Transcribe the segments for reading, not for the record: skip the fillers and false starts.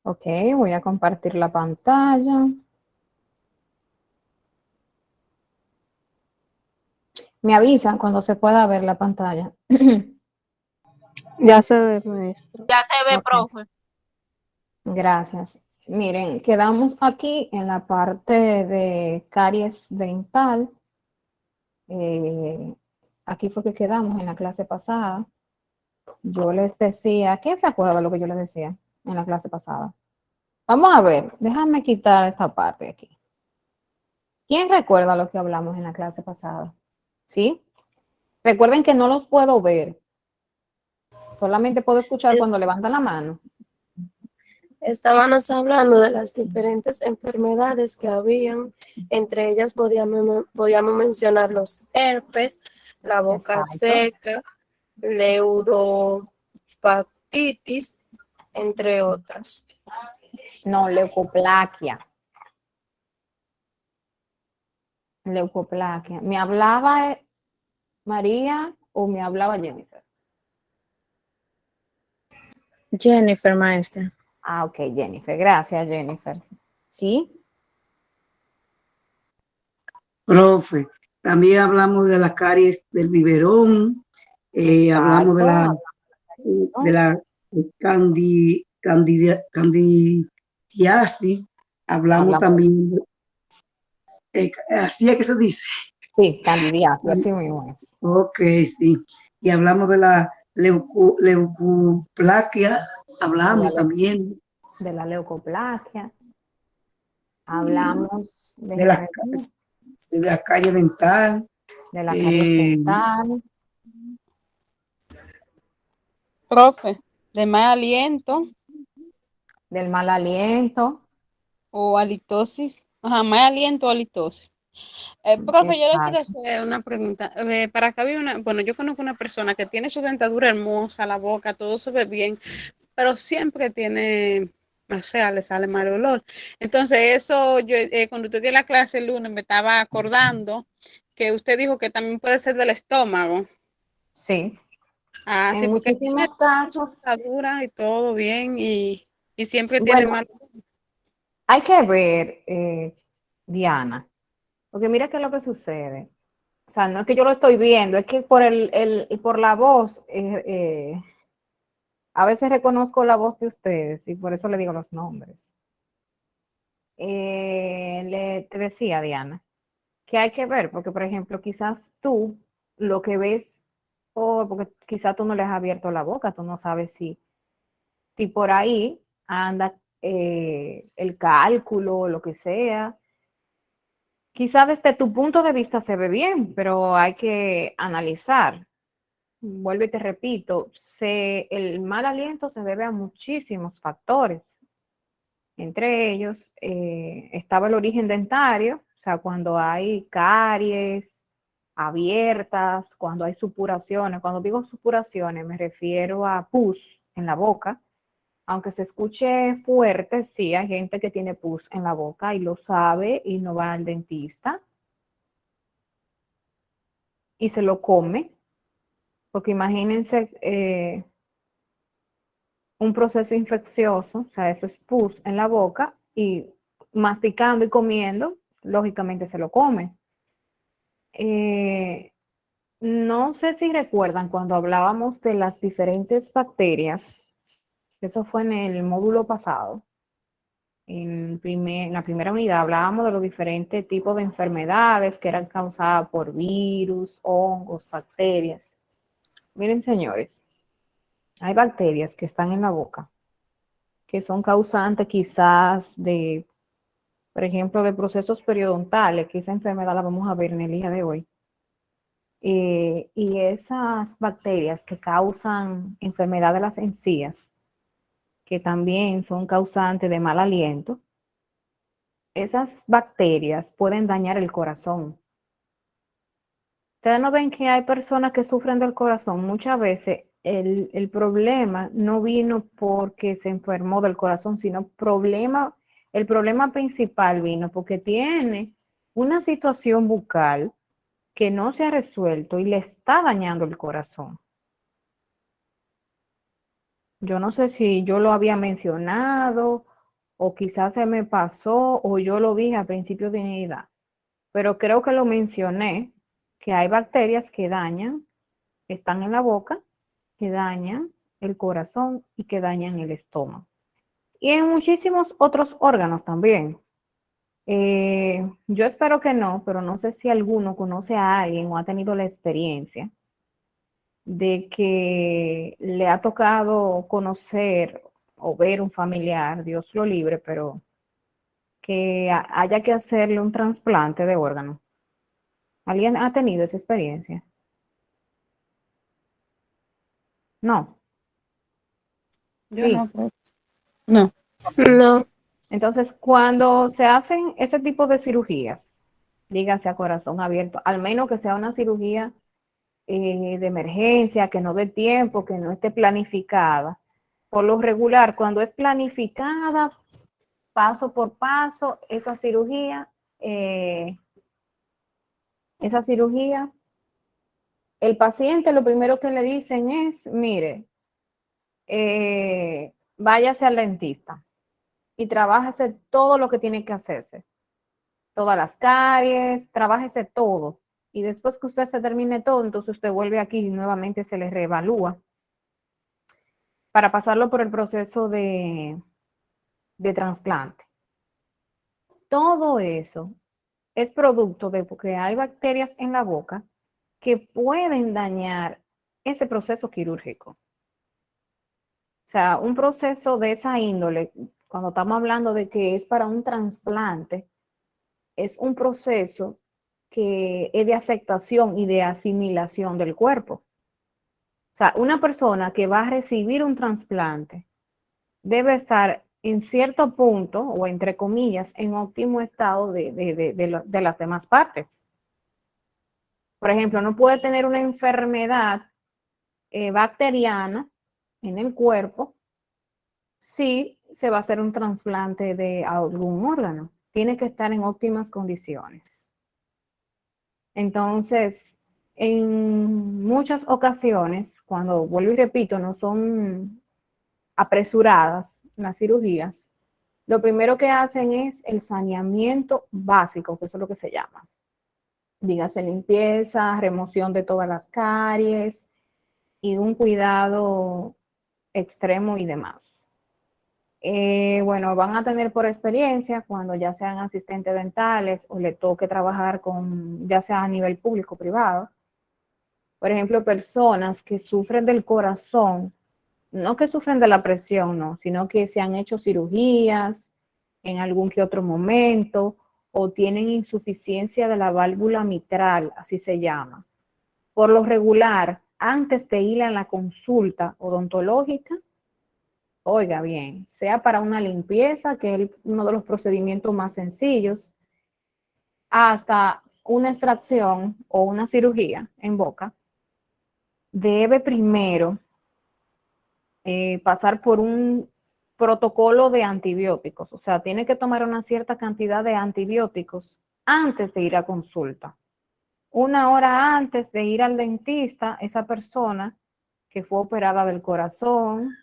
Ok, voy a compartir la pantalla. Me avisan cuando se pueda ver la pantalla. Ya se ve, maestro. Ya se ve, Ok, profe. gracias. Miren, quedamos aquí en la parte de caries dental. Eh, Aquí fue que quedamos en la clase pasada. Yo les decía, ¿quién se acuerda de lo que yo les decía en la clase pasada? Vamos a ver, déjame quitar esta parte aquí. ¿Quién recuerda lo que hablamos en la clase pasada? ¿Sí? Recuerden que no los puedo ver, solamente puedo escuchar Es- cuando levantan la mano. Estábamos hablando de las diferentes enfermedades que habían. Entre ellas podíamos mencionar los herpes, la boca Exacto. seca, leudopatitis, entre otras. No, leucoplaquia. Leucoplaquia. ¿Me hablaba María o me hablaba Jennifer? Jennifer, maestra. Ah, ok, Jennifer. Gracias, Jennifer. ¿Sí? Profe, también hablamos de la caries del biberón, hablamos Exacto. de la candidiasis, hablamos Hablamos. también, así es que se dice. Sí, candidiasis, así mismo es. Ok, sí. Y hablamos de la leucoplaquia, De la, hablamos también de la leucoplaquia. Hablamos, de déjenme la, ver, de la carie dental, de la caries eh, dental, Profe, de mal aliento del mal aliento. o halitosis. Ajá, mal aliento o halitosis. Profe, yo le quiero Exacto. hacer una pregunta. Para acá había bueno, yo conozco una persona que tiene su dentadura hermosa, la boca, todo se ve bien, pero siempre tiene, o sea, le sale mal olor. Entonces, eso, yo, cuando usted dio la clase el lunes, me estaba acordando que usted dijo que también puede ser del estómago. Sí. Ah, sí, En porque tiene muchísimos su casos, dentadura y todo bien y siempre tiene bueno, mal. hay que ver, Diana, porque mira qué es lo que sucede. O sea, no es que yo lo estoy viendo, es que por por la voz, a veces reconozco la voz de ustedes y por eso le digo los nombres. Te decía, Diana, que hay que ver, porque por ejemplo, quizás tú lo que ves, o porque quizás tú no le has abierto la boca, tú no sabes si por ahí anda el cálculo o lo que sea. Quizás desde tu punto de vista se ve bien, pero hay que analizar. Vuelvo y te repito, el mal aliento se debe a muchísimos factores. Entre ellos estaba el origen dentario, o sea, cuando hay caries abiertas, cuando hay supuraciones. Cuando digo supuraciones me refiero a pus en la boca. Aunque se escuche fuerte, sí, hay gente que tiene pus en la boca y lo sabe y no va al dentista y se lo come, porque imagínense un proceso infeccioso, o sea, eso es pus en la boca y masticando y comiendo, lógicamente se lo come. Eh, no sé si recuerdan cuando hablábamos de las diferentes bacterias, eso fue en el módulo pasado, en la primera unidad hablábamos de los diferentes tipos de enfermedades que eran causadas por virus, hongos, bacterias. Miren, señores, hay bacterias que están en la boca que son causantes quizás de, por ejemplo, de procesos periodontales, que esa enfermedad la vamos a ver en el día de hoy. Y esas bacterias que causan enfermedad de las encías, que también son causantes de mal aliento, esas bacterias pueden dañar el corazón. Ustedes no ven que hay personas que sufren del corazón. Muchas veces el problema no vino porque se enfermó del corazón, sino el problema principal vino porque tiene una situación bucal que no se ha resuelto y le está dañando el corazón. Yo no sé si yo lo había mencionado o quizás se me pasó, o yo lo dije al principio de mi edad, pero creo que lo mencioné, que hay bacterias que dañan, que están en la boca, que dañan el corazón y que dañan el estómago. Y en muchísimos otros órganos también. Yo espero que no, pero no sé si alguno conoce a alguien o ha tenido la experiencia de que le ha tocado conocer o ver un familiar, Dios lo libre, pero que haya que hacerle un trasplante de órgano. ¿Alguien ha tenido esa experiencia? No. Yo Sí. no, pues. No. No, Entonces, cuando se hacen ese tipo de cirugías, dígase a corazón abierto, al menos que sea una cirugía de emergencia, que no dé tiempo, que no esté planificada. Por lo regular, cuando es planificada, paso por paso, eh, esa cirugía, el paciente lo primero que le dicen es, mire, váyase al dentista y trabájese todo lo que tiene que hacerse, todas las caries, trabájese todo. Y después que usted se termine todo, entonces usted vuelve aquí y nuevamente se le reevalúa para pasarlo por el proceso de trasplante. Todo eso es producto de que hay bacterias en la boca que pueden dañar ese proceso quirúrgico. O sea, un proceso de esa índole, cuando estamos hablando de que es para un trasplante, es un proceso que es de aceptación y de asimilación del cuerpo. O sea, una persona que va a recibir un trasplante debe estar en cierto punto, o entre comillas, en óptimo estado de las demás partes. Por ejemplo, no puede tener una enfermedad bacteriana en el cuerpo si se va a hacer un trasplante de algún órgano. Tiene que estar en óptimas condiciones. Entonces, en muchas ocasiones, cuando vuelvo y repito, no son apresuradas las cirugías, lo primero que hacen es el saneamiento básico, que eso es lo que se llama. Dígase limpieza, remoción de todas las caries y un cuidado extremo y demás. Bueno, van a tener por experiencia cuando ya sean asistentes dentales o le toque trabajar con, ya sea a nivel público o privado, por ejemplo, personas que sufren del corazón, no que sufren de la presión, no, sino que se han hecho cirugías en algún que otro momento o tienen insuficiencia de la válvula mitral, así se llama. Por lo regular, antes de ir a la consulta odontológica, oiga bien, sea para una limpieza, que es uno de los procedimientos más sencillos, hasta una extracción o una cirugía en boca, debe primero pasar por un protocolo de antibióticos. O sea, tiene que tomar una cierta cantidad de antibióticos antes de ir a consulta. Una hora antes de ir al dentista, esa persona que fue operada del corazón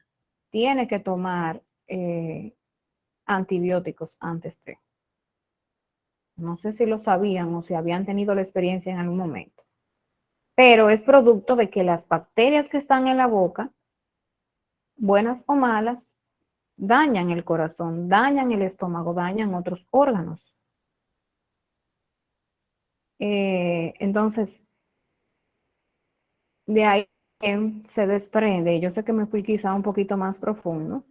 tiene que tomar antibióticos antes de. No sé si lo sabían o si habían tenido la experiencia en algún momento. Pero es producto de que las bacterias que están en la boca, buenas o malas, dañan el corazón, dañan el estómago, dañan otros órganos. Entonces, de ahí se desprende, yo sé que me fui quizá un poquito más profundo,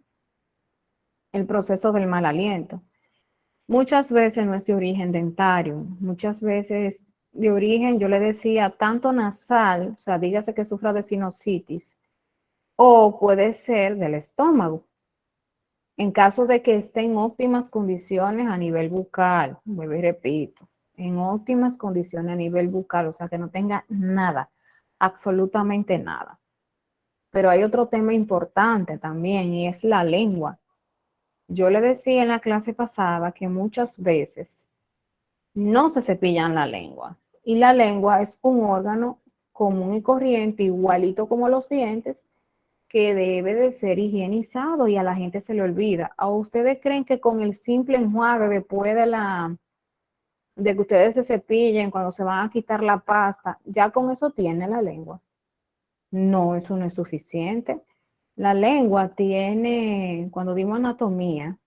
el proceso del mal aliento. Muchas veces no es de origen dentario, muchas veces de origen, yo le decía, tanto nasal, o sea, dígase que sufra de sinusitis, o puede ser del estómago. En caso de que esté en óptimas condiciones a nivel bucal, vuelvo y repito, en óptimas condiciones a nivel bucal, o sea, que no tenga nada, absolutamente nada. Pero hay otro tema importante también y es la lengua. Yo le decía en la clase pasada que muchas veces no se cepillan la lengua y la lengua es un órgano común y corriente, igualito como los dientes, que debe de ser higienizado y a la gente se le olvida. ¿O ustedes creen que con el simple enjuague después de que ustedes se cepillen, cuando se van a quitar la pasta, ya con eso tiene la lengua? No, eso no es suficiente. La lengua tiene, cuando dimos anatomía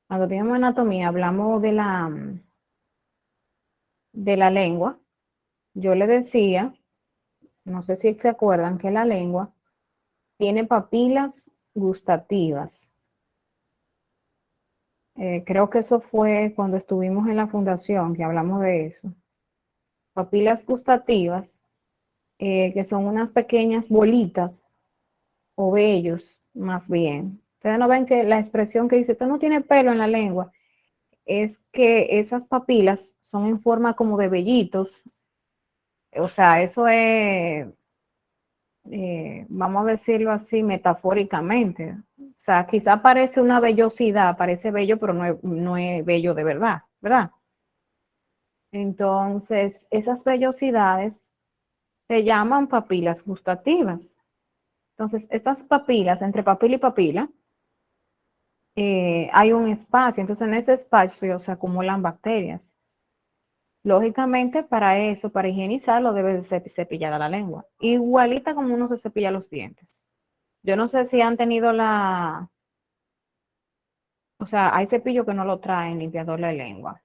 hablamos de la lengua. Yo le decía, no sé si se acuerdan, que la lengua tiene papilas gustativas. Creo que eso fue cuando estuvimos en la fundación que hablamos de eso. Papilas gustativas, que son unas pequeñas bolitas o vellos, más bien. Ustedes no ven que la expresión que dice, "Usted no tiene pelo en la lengua", es que esas papilas son en forma como de vellitos. O sea, eso es, vamos a decirlo así, metafóricamente. O sea, quizá parece una vellosidad, parece bello, pero no es bello de verdad, ¿verdad? Entonces, esas vellosidades se llaman papilas gustativas. Entonces, estas papilas, entre papila y papila, hay un espacio. Entonces, en ese espacio se acumulan bacterias. Lógicamente, para eso, para higienizarlo, debe de ser cepillada la lengua. Igualita como uno se cepilla los dientes. Yo no sé si han tenido o sea, hay cepillos que no lo traen limpiador de lengua.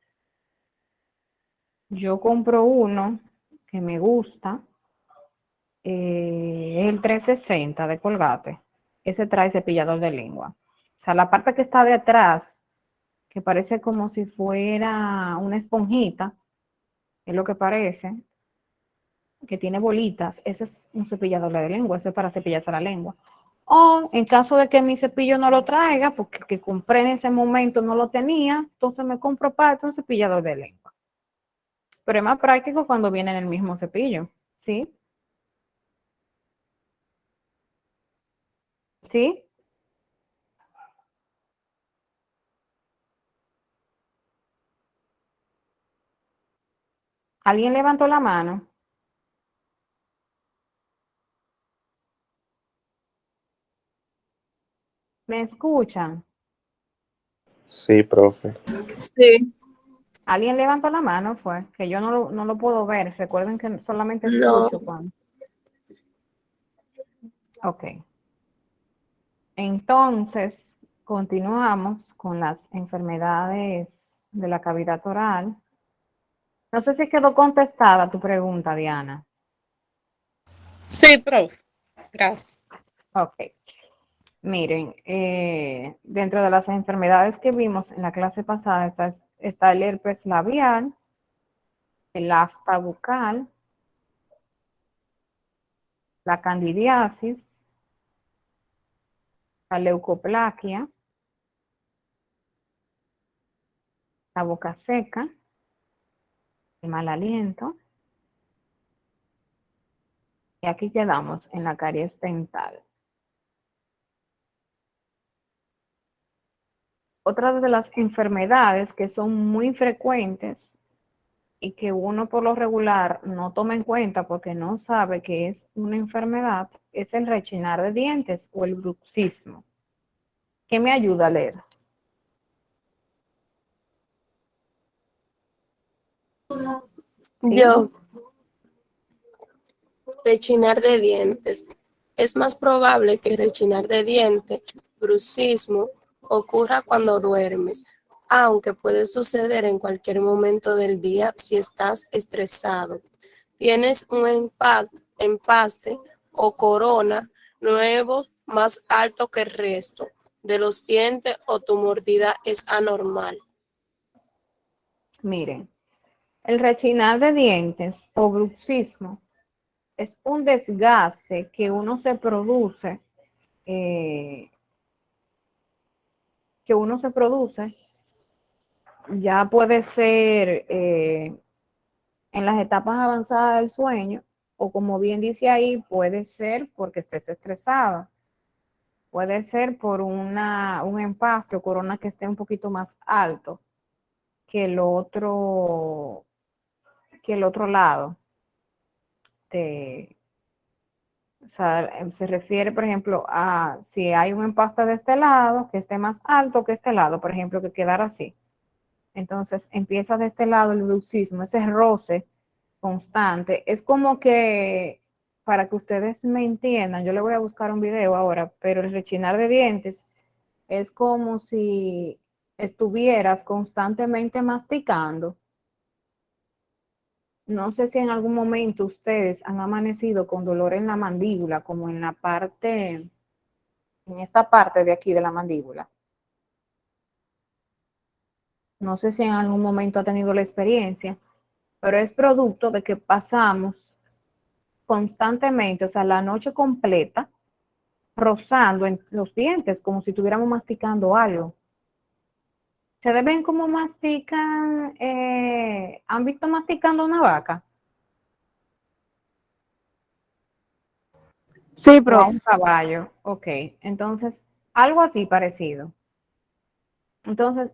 Yo compro uno que me gusta, es el 360 de Colgate. Ese trae cepillador de lengua. O sea, la parte que está de atrás, que parece como si fuera una esponjita, es lo que parece, que tiene bolitas, ese es un cepillador de lengua, ese es para cepillarse la lengua. O en caso de que mi cepillo no lo traiga, porque el que compré en ese momento no lo tenía, entonces me compro parte un cepillador de lengua. Pero es más práctico cuando viene en el mismo cepillo, ¿sí? ¿Sí? ¿Alguien levantó la mano? ¿Me escuchan? Sí, profe. Sí, ¿Alguien levantó la mano? Fue que yo no lo puedo ver. Recuerden que solamente no. escucho cuando. Ok. Entonces, continuamos con las enfermedades de la cavidad oral. No sé si quedó contestada tu pregunta, Diana. Sí, profe. Gracias. Ok. Miren, dentro de las enfermedades que vimos en la clase pasada está el herpes labial, el afta bucal, la candidiasis, la leucoplaquia, la boca seca, el mal aliento, y aquí quedamos en la caries dental. Otras de las enfermedades que son muy frecuentes y que uno por lo regular no toma en cuenta porque no sabe que es una enfermedad es el rechinar de dientes o el bruxismo. ¿Qué me ayuda a leer? ¿Sí? Yo, rechinar de dientes. Es más probable que rechinar de diente, bruxismo, ocurra cuando duermes, aunque puede suceder en cualquier momento del día si estás estresado. Tienes un empaste o corona nuevo más alto que el resto de los dientes o tu mordida es anormal. Miren, el rechinar de dientes o bruxismo es un desgaste que uno se produce, eh, ya puede ser en las etapas avanzadas del sueño, o como bien dice ahí, puede ser porque estés estresada, puede ser por un empaste o corona que esté un poquito más alto que que el otro lado de, O sea, se refiere, por ejemplo, a si hay un empaste de este lado, que esté más alto que este lado, por ejemplo, que quedara así. Entonces empieza de este lado el bruxismo, ese roce constante. Es como que, para que ustedes me entiendan, yo le voy a buscar un video ahora, pero el rechinar de dientes es como si estuvieras constantemente masticando. No sé si en algún momento ustedes han amanecido con dolor en la mandíbula, como en la parte, en esta parte de aquí de la mandíbula. No sé si en algún momento ha tenido la experiencia, pero es producto de que pasamos constantemente, o sea, la noche completa, rozando en los dientes, como si estuviéramos masticando algo. ¿Ustedes ven cómo mastican? ¿Han visto masticando una vaca? Sí, O a profe. un caballo. Ok, entonces, algo así parecido. Entonces,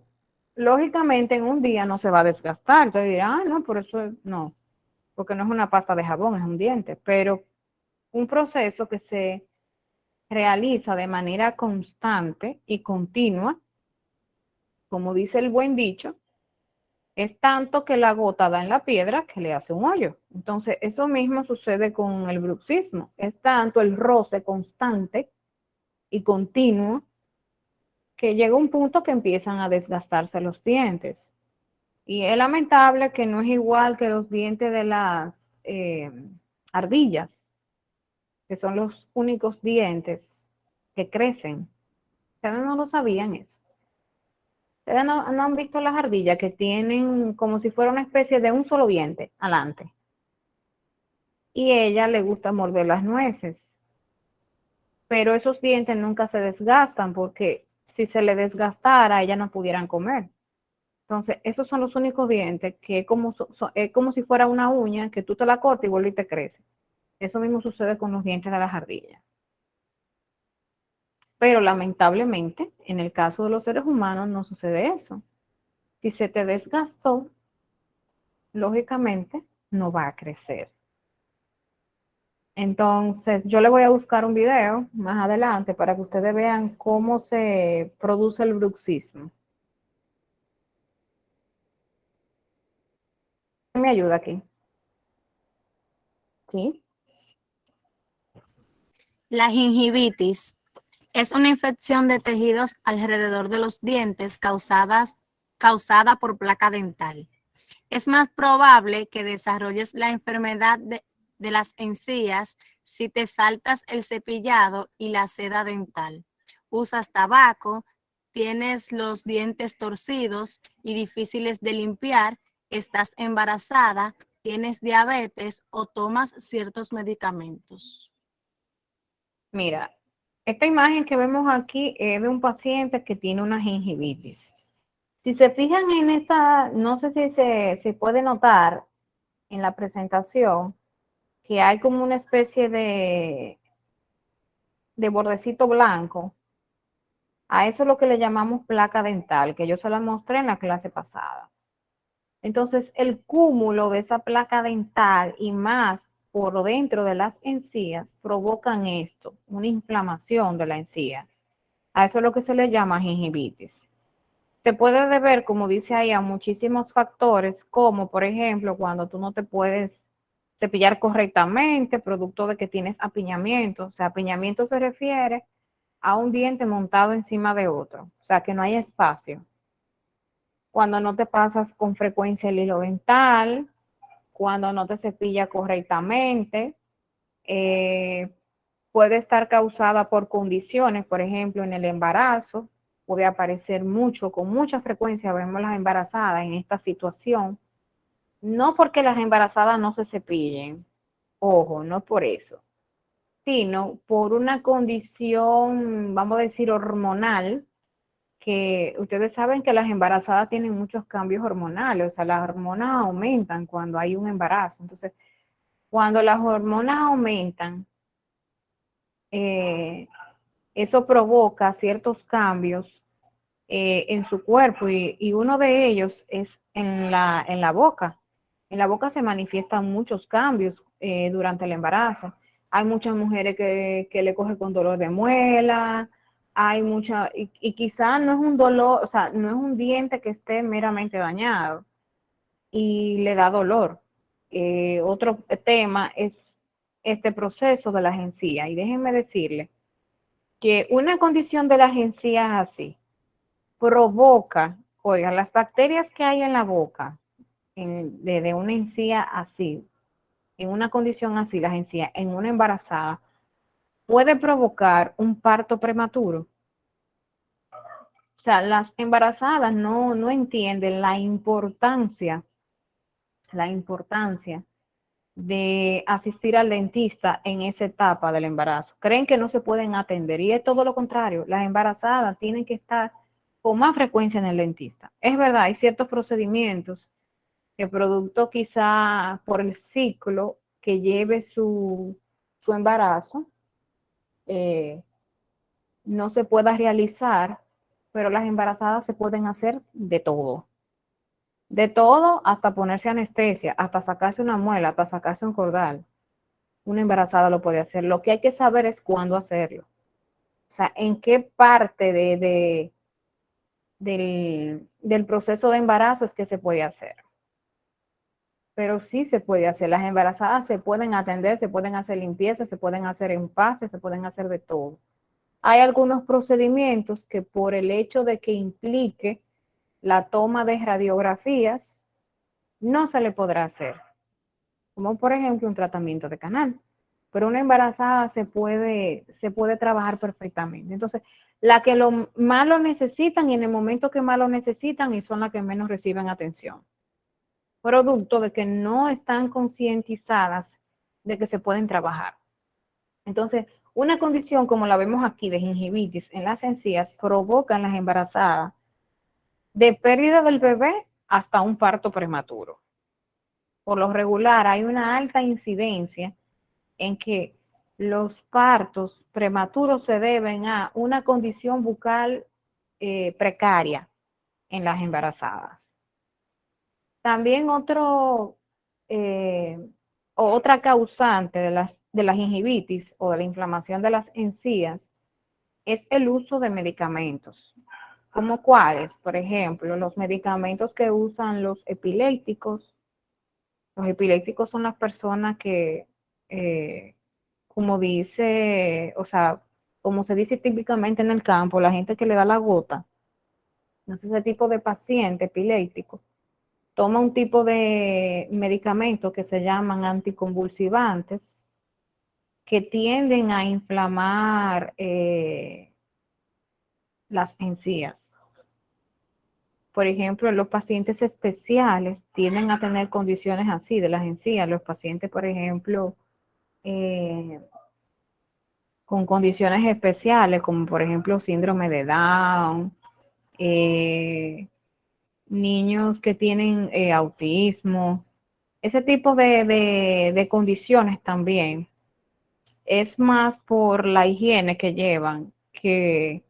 lógicamente en un día no se va a desgastar. Entonces dirán, ah, no, por eso no, porque no es una pasta de jabón, es un diente. Pero un proceso que se realiza de manera constante y continua, como dice el buen dicho, es tanto que la gota da en la piedra que le hace un hoyo. Entonces, eso mismo sucede con el bruxismo. Es tanto el roce constante y continuo que llega un punto que empiezan a desgastarse los dientes. Y es lamentable que no es igual que los dientes de las eh, ardillas, que son los únicos dientes que crecen. Ustedes no lo sabían eso. Ustedes no han visto las ardillas que tienen como si fuera una especie de un solo diente adelante. Y a ella le gusta morder las nueces. Pero esos dientes nunca se desgastan porque si se le desgastara, ellas no pudieran comer. Entonces, esos son los únicos dientes que es como si fuera una uña que tú te la cortas y vuelve y te crece. Eso mismo sucede con los dientes de las ardillas. Pero lamentablemente, en el caso de los seres humanos no sucede eso. Si se te desgastó, lógicamente no va a crecer. Entonces, yo le voy a buscar un video más adelante para que ustedes vean cómo se produce el bruxismo. ¿Me ayuda aquí? ¿Sí? La gingivitis es una infección de tejidos alrededor de los dientes causada por placa dental. Es más probable que desarrolles la enfermedad de las encías si te saltas el cepillado y la seda dental, usas tabaco, tienes los dientes torcidos y difíciles de limpiar, estás embarazada, tienes diabetes o tomas ciertos medicamentos. Mira, esta imagen que vemos aquí es de un paciente que tiene una gingivitis. Si se fijan en esta, no sé si se puede notar en la presentación que hay como una especie de bordecito blanco. A eso es lo que le llamamos placa dental, que yo se la mostré en la clase pasada. Entonces, el cúmulo de esa placa dental y más por dentro de las encías provocan esto, una inflamación de la encía. A eso es lo que se le llama gingivitis. Se puede deber, como dice ahí, a muchísimos factores, como por ejemplo cuando tú no te puedes cepillar correctamente, producto de que tienes apiñamiento. O sea, apiñamiento se refiere a un diente montado encima de otro, o sea, que no hay espacio. Cuando no te pasas con frecuencia el hilo dental, cuando no te cepillas correctamente, puede estar causada por condiciones, por ejemplo, en el embarazo, puede aparecer mucho, con mucha frecuencia vemos las embarazadas en esta situación, no porque las embarazadas no se cepillen, ojo, no por eso, sino por una condición, vamos a decir, hormonal, que ustedes saben que las embarazadas tienen muchos cambios hormonales, o sea, las hormonas aumentan cuando hay un embarazo. Entonces, cuando las hormonas aumentan, eso provoca ciertos cambios en su cuerpo y uno de ellos es en la boca. En la boca se manifiestan muchos cambios durante el embarazo. Hay muchas mujeres que le coge con dolor de muela, hay mucha, y quizá no es un dolor, o sea, no es un diente que esté meramente dañado y le da dolor. Otro tema es este proceso de las encías. Y déjenme decirle que una condición de las encías así provoca, oigan, las bacterias que hay en la boca, de una encía así, en una condición así, las encías, en una embarazada, puede provocar un parto prematuro. O sea, las embarazadas no entienden la importancia de asistir al dentista en esa etapa del embarazo. Creen que no se pueden atender y es todo lo contrario. Las embarazadas tienen que estar con más frecuencia en el dentista. Es verdad, hay ciertos procedimientos que producto quizá por el ciclo que lleve su embarazo, no se pueda realizar, pero las embarazadas se pueden hacer de todo. De todo hasta ponerse anestesia, hasta sacarse una muela, hasta sacarse un cordal. Una embarazada lo puede hacer. Lo que hay que saber es cuándo hacerlo. O sea, en qué parte del proceso de embarazo es que se puede hacer. Pero sí se puede hacer. Las embarazadas se pueden atender, se pueden hacer limpieza, se pueden hacer empastes, se pueden hacer de todo. Hay algunos procedimientos que por el hecho de que implique la toma de radiografías, no se le podrá hacer, como por ejemplo un tratamiento de canal. Pero una embarazada se puede trabajar perfectamente. Entonces, las que más lo necesitan y en el momento que más lo necesitan y son las que menos reciben atención. Producto de que no están concientizadas de que se pueden trabajar. Entonces, una condición como la vemos aquí de gingivitis en las encías provoca en las embarazadas de pérdida del bebé hasta un parto prematuro. Por lo regular hay una alta incidencia en que los partos prematuros se deben a una condición bucal precaria en las embarazadas. También otra causante de la gingivitis o de la inflamación de las encías es el uso de medicamentos. ¿Como cuáles? Por ejemplo, los medicamentos que usan los epilépticos. Los epilépticos son las personas que, como dice, o sea, como se dice típicamente en el campo, la gente que le da la gota, no sé, ese tipo de paciente epiléptico, toma un tipo de medicamentos que se llaman anticonvulsivantes, que tienden a inflamar las encías. Por ejemplo, los pacientes especiales tienden a tener condiciones así de las encías. Los pacientes, por ejemplo, con condiciones especiales, como por ejemplo síndrome de Down, niños que tienen autismo, ese tipo de condiciones también. Es más por la higiene que llevan que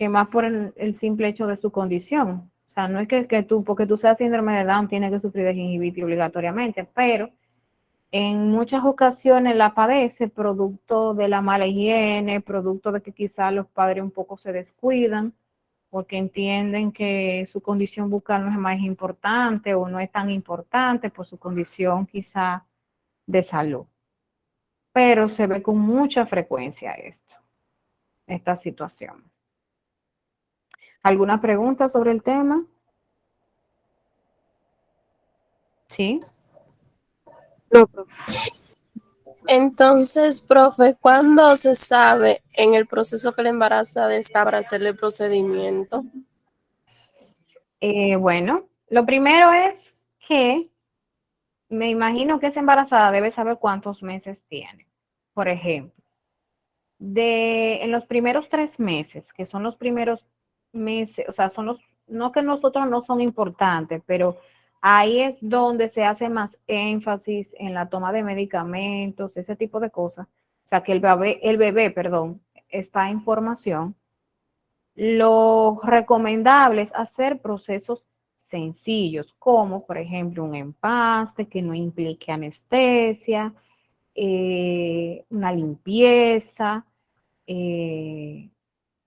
más por el simple hecho de su condición. O sea, no es que tú, porque tú seas síndrome de Down, tienes que sufrir de gingivitis obligatoriamente, pero en muchas ocasiones la padece producto de la mala higiene, producto de que quizás los padres un poco se descuidan, porque entienden que su condición bucal no es más importante o no es tan importante por su condición quizá de salud. Pero se ve con mucha frecuencia esta situación. ¿Alguna pregunta sobre el tema? ¿Sí? No, profe. Entonces, profe, ¿cuándo se sabe en el proceso que la embarazada está para hacerle el procedimiento? Bueno, lo primero es que me imagino que esa embarazada debe saber cuántos meses tiene. Por ejemplo, en los primeros 3 meses, que son los primeros meses, o sea, no que nosotros no son importantes, pero ahí es donde se hace más énfasis en la toma de medicamentos, ese tipo de cosas. O sea, que el bebé, está en formación. Lo recomendable es hacer procesos sencillos, como por ejemplo un empaste que no implique anestesia, una limpieza,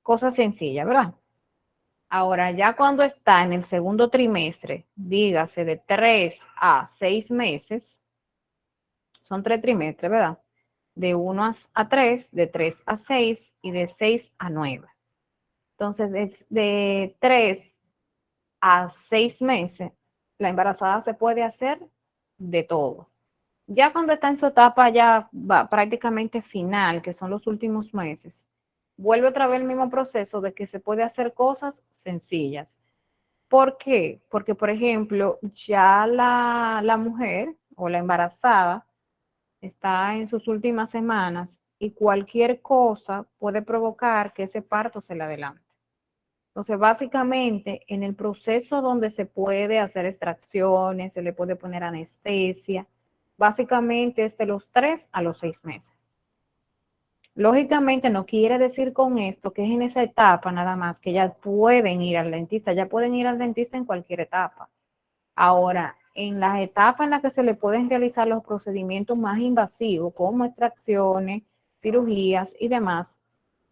cosas sencillas, ¿verdad? Ahora, ya cuando está en el segundo trimestre, dígase de 3 a 6 meses, son 3 trimestres, ¿verdad? De 1 a 3, de 3 a 6 y de 6 a 9. Entonces, de 3 a 6 meses, la embarazada se puede hacer de todo. Ya cuando está en su etapa ya prácticamente final, que son los últimos meses, vuelve otra vez el mismo proceso de que se puede hacer cosas sencillas. ¿Por qué? Porque, por ejemplo, ya la mujer o la embarazada está en sus últimas semanas y cualquier cosa puede provocar que ese parto se le adelante. Entonces, básicamente, en el proceso donde se puede hacer extracciones, se le puede poner anestesia, básicamente es de los 3 a los 6 meses. Lógicamente, no quiere decir con esto que es en esa etapa nada más que ya pueden ir al dentista, ya pueden ir al dentista en cualquier etapa. Ahora, en las etapas en las que se le pueden realizar los procedimientos más invasivos, como extracciones, cirugías y demás,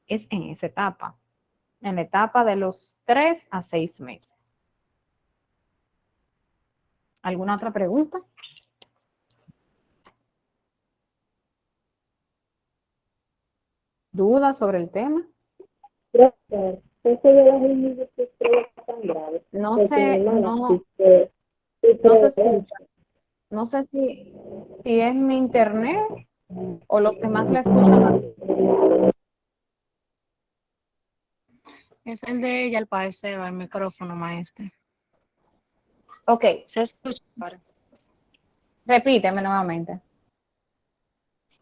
es en esa etapa, en la etapa de los 3 a 6 meses. ¿Alguna otra pregunta? ¿Dudas sobre el tema? No sé, no se escucha. No sé si es mi internet o los demás la escuchan. Es el de ella, al parecer, el micrófono, maestra. Ok, Se escucha ahora. repíteme nuevamente.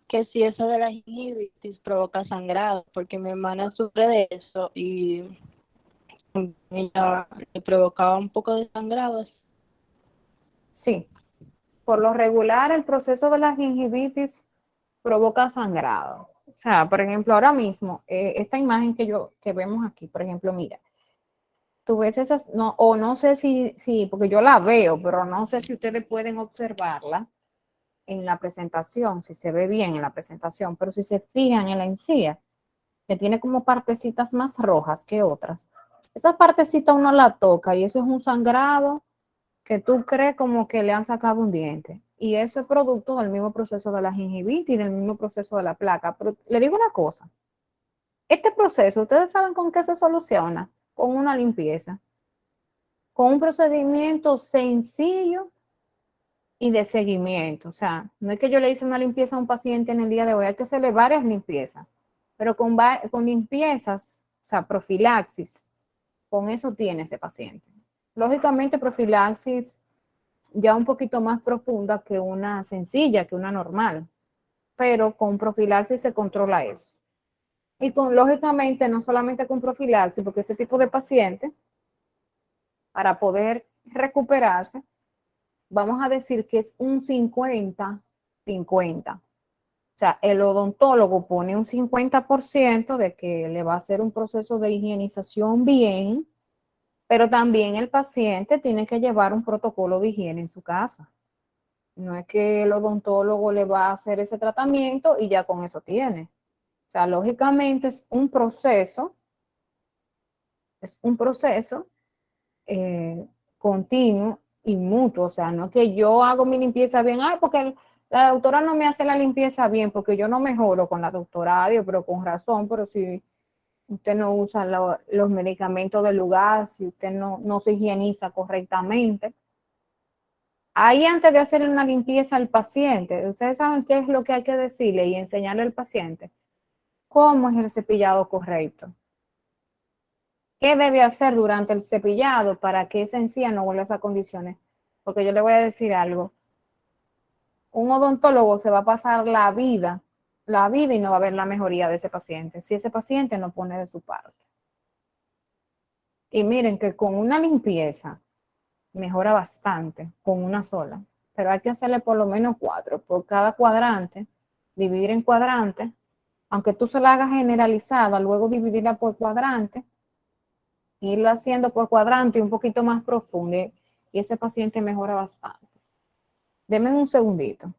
Que si eso de la gingivitis provoca sangrado, porque mi hermana sufre de eso y ella le provocaba un poco de sangrado. Sí, por lo regular el proceso de la gingivitis provoca sangrado. O sea, por ejemplo, ahora mismo, esta imagen que vemos aquí, por ejemplo, mira, tú ves esas, no, o no sé si, porque yo la veo, pero no sé si ustedes pueden observarla en la presentación, si se ve bien en la presentación, pero si se fijan en la encía, que tiene como partecitas más rojas que otras, esa partecita uno la toca y eso es un sangrado que tú crees como que le han sacado un diente. Y eso es producto del mismo proceso de la gingivitis y del mismo proceso de la placa. Pero le digo una cosa, este proceso, ¿ustedes saben con qué se soluciona? Con una limpieza, con un procedimiento sencillo y de seguimiento. O sea, no es que yo le hice una limpieza a un paciente en el día de hoy, hay que hacerle varias limpiezas, pero con limpiezas, o sea, profilaxis, con eso tiene ese paciente. Lógicamente, profilaxis ya un poquito más profunda que una sencilla, que una normal, pero con profilaxis se controla eso. Y lógicamente, no solamente con profilaxis, porque ese tipo de paciente, para poder recuperarse, vamos a decir que es un 50-50. O sea, el odontólogo pone un 50% de que le va a hacer un proceso de higienización bien, pero también el paciente tiene que llevar un protocolo de higiene en su casa. No es que el odontólogo le va a hacer ese tratamiento y ya con eso tiene. O sea, lógicamente es un proceso continuo y mutuo. O sea, no es que yo hago mi limpieza bien, porque la doctora no me hace la limpieza bien, porque yo no mejoro con la doctora, pero con razón, pero si usted no usa los medicamentos del lugar, si usted no se higieniza correctamente. Ahí antes de hacer una limpieza al paciente, ustedes saben qué es lo que hay que decirle y enseñarle al paciente. ¿Cómo es el cepillado correcto? ¿Qué debe hacer durante el cepillado para que esa encía no vuelva a esas condiciones? Porque yo le voy a decir algo. Un odontólogo se va a pasar la vida y no va a ver la mejoría de ese paciente, si ese paciente no pone de su parte. Y miren que con una limpieza mejora bastante, con una sola, pero hay que hacerle por lo menos 4 por cada cuadrante, dividir en cuadrantes, aunque tú se la hagas generalizada, luego dividirla por cuadrante, irla haciendo por cuadrante un poquito más profundo y ese paciente mejora bastante. Denme un segundito.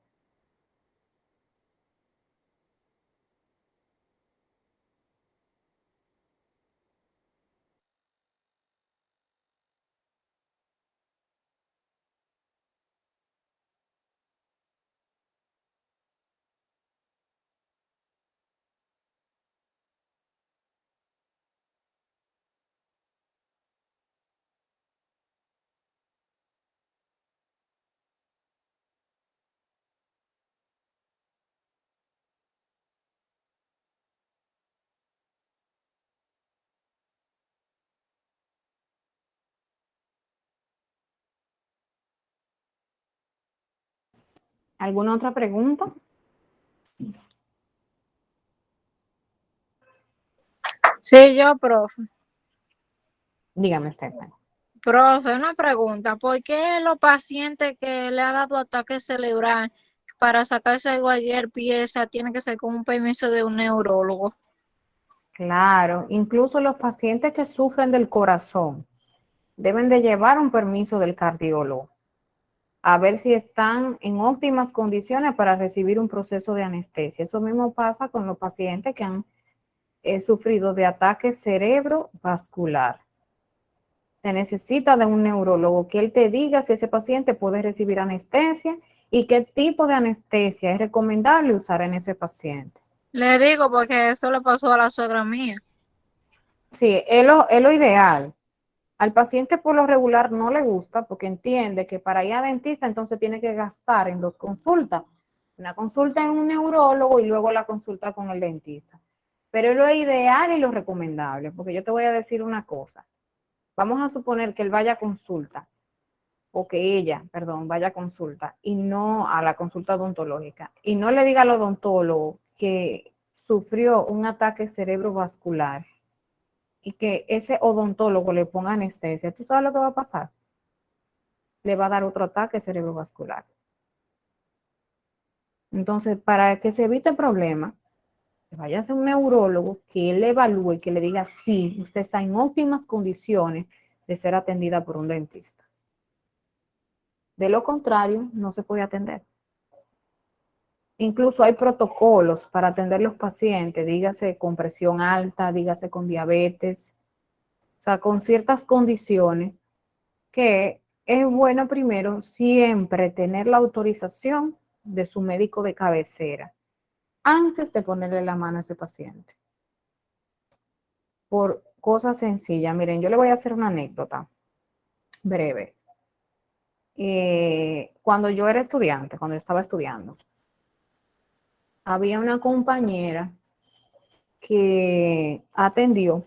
¿Alguna otra pregunta? Sí, yo, profe. Dígame, Stephanie. Profe, una pregunta. ¿Por qué los pacientes que le ha dado ataque cerebral para sacarse cualquier pieza tienen que ser con un permiso de un neurólogo? Claro, incluso los pacientes que sufren del corazón deben de llevar un permiso del cardiólogo a ver si están en óptimas condiciones para recibir un proceso de anestesia. Eso mismo pasa con los pacientes que han sufrido de ataque cerebrovascular. Se necesita de un neurólogo que él te diga si ese paciente puede recibir anestesia y qué tipo de anestesia es recomendable usar en ese paciente. Le digo porque eso le pasó a la suegra mía. Sí, es lo ideal. Al paciente por lo regular no le gusta porque entiende que para ir a dentista entonces tiene que gastar en 2 consultas. Una consulta en un neurólogo y luego la consulta con el dentista. Pero es lo ideal y lo recomendable, porque yo te voy a decir una cosa. Vamos a suponer que él vaya a consulta, o que ella, perdón, vaya a consulta y no a la consulta odontológica, y no le diga al odontólogo que sufrió un ataque cerebrovascular y que ese odontólogo le ponga anestesia. ¿Tú sabes lo que va a pasar? Le va a dar otro ataque cerebrovascular. Entonces, para que se evite el problema, vaya a un neurólogo que él le evalúe, que le diga sí, usted está en óptimas condiciones de ser atendida por un dentista. De lo contrario, no se puede atender. Incluso hay protocolos para atender los pacientes, dígase con presión alta, dígase con diabetes, o sea, con ciertas condiciones que es bueno primero siempre tener la autorización de su médico de cabecera antes de ponerle la mano a ese paciente. Por cosas sencillas. Miren, yo le voy a hacer una anécdota breve. Cuando yo era estudiante, cuando estaba estudiando, había una compañera que atendió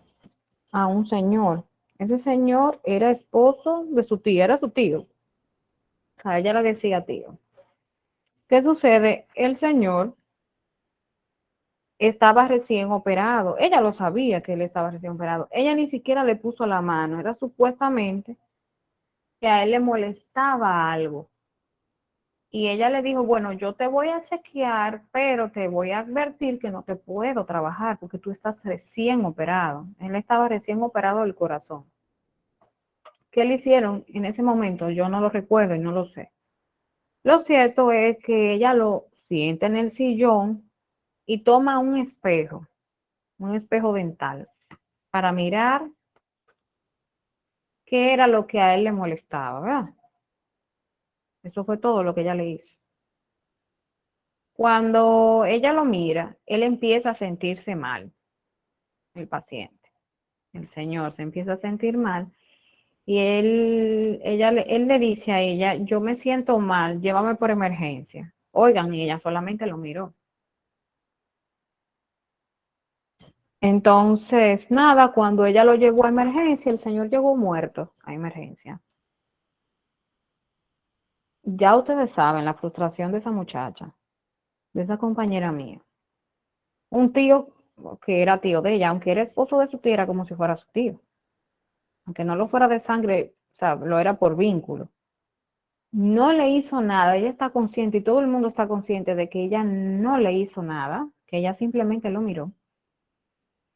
a un señor. Ese señor era esposo de su tía, era su tío. O sea, ella le decía tío. ¿Qué sucede? El señor estaba recién operado. Ella lo sabía que él estaba recién operado. Ella ni siquiera le puso la mano. Era supuestamente que a él le molestaba algo. Y ella le dijo, bueno, yo te voy a chequear, pero te voy a advertir que no te puedo trabajar porque tú estás recién operado. Él estaba recién operado del corazón. ¿Qué le hicieron en ese momento? Yo no lo recuerdo y no lo sé. Lo cierto es que ella lo sienta en el sillón y toma un espejo dental, para mirar qué era lo que a él le molestaba, ¿verdad? Eso fue todo lo que ella le hizo. Cuando ella lo mira, él empieza a sentirse mal, el paciente, el señor se empieza a sentir mal y él le dice a ella, yo me siento mal, llévame por emergencia. Oigan, y ella solamente lo miró. Entonces, nada, cuando ella lo llevó a emergencia, el señor llegó muerto a emergencia. Ya ustedes saben la frustración de esa muchacha, de esa compañera mía. Un tío que era tío de ella, aunque era esposo de su tía, era como si fuera su tío. Aunque no lo fuera de sangre, o sea, lo era por vínculo. No le hizo nada, ella está consciente y todo el mundo está consciente de que ella no le hizo nada, que ella simplemente lo miró.